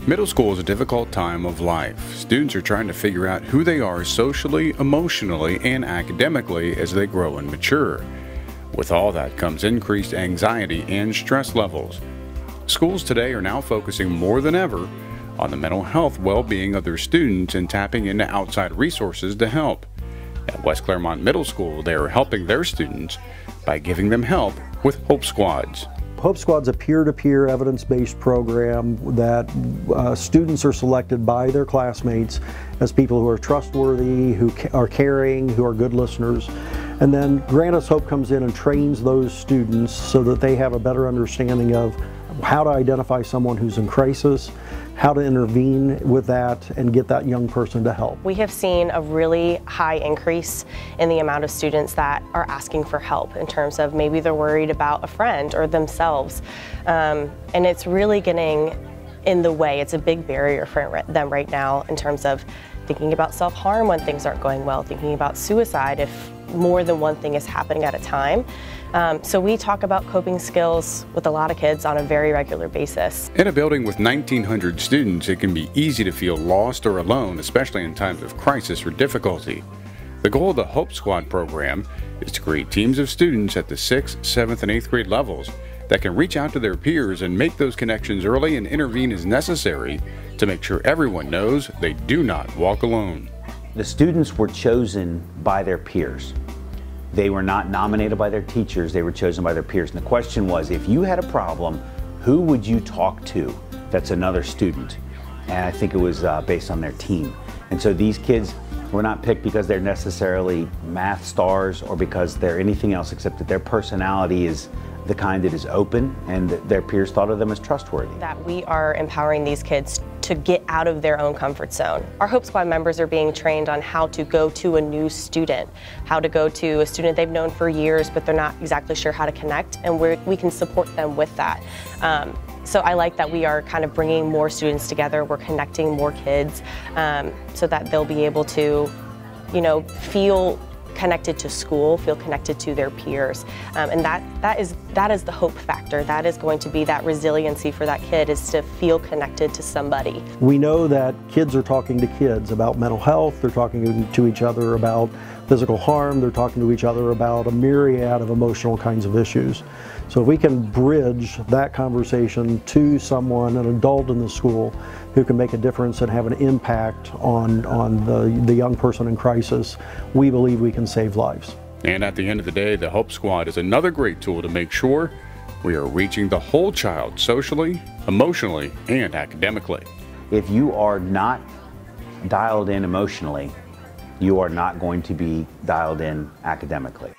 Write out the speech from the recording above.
Middle school is a difficult time of life. Students are trying to figure out who they are socially, emotionally, and academically as they grow and mature. With all that comes increased anxiety and stress levels. Schools today are now focusing more than ever on the mental health well-being of their students and tapping into outside resources to help. At West Clermont Middle School, they are helping their students by giving them help with Hope Squads. Hope Squad's a peer-to-peer evidence-based program that students are selected by their classmates as people who are trustworthy, who are caring, who are good listeners. And then Grant Us Hope comes in and trains those students so that they have a better understanding of how to identify someone who's in crisis, how to intervene with that and get that young person to help. We have seen a really high increase in the amount of students that are asking for help in terms of maybe they're worried about a friend or themselves. And it's really getting in the way. It's a big barrier for them right now in terms of thinking about self-harm when things aren't going well, thinking about suicide if more than one thing is happening at a time. So we talk about coping skills with a lot of kids on a very regular basis. In a building with 1,900 students, it can be easy to feel lost or alone, especially in times of crisis or difficulty. The goal of the Hope Squad program is to create teams of students at the 6th, 7th, and 8th grade levels that can reach out to their peers and make those connections early and intervene as necessary to make sure everyone knows they do not walk alone. The students were chosen by their peers. They were not nominated by their teachers, they were chosen by their peers. And the question was, if you had a problem, who would you talk to that's another student? And I think it was based on their team. And so these kids were not picked because they're necessarily math stars or because they're anything else except that their personality is the kind that is open and that their peers thought of them as trustworthy. That we are empowering these kids to get out of their own comfort zone. Our Hope Squad members are being trained on how to go to a new student, how to go to a student they've known for years but they're not exactly sure how to connect, and we can support them with that. So I like that we are kind of bringing more students together, we're connecting more kids so that they'll be able to, feel connected to school, feel connected to their peers. And that is the hope factor. That is going to be that resiliency for that kid, is to feel connected to somebody. We know that kids are talking to kids about mental health, they're talking to each other about physical harm, they're talking to each other about a myriad of emotional kinds of issues. So if we can bridge that conversation to someone, an adult in the school, who can make a difference and have an impact on the young person in crisis, we believe we can save lives. And at the end of the day, the Hope Squad is another great tool to make sure we are reaching the whole child socially, emotionally, and academically. If you are not dialed in emotionally, you are not going to be dialed in academically.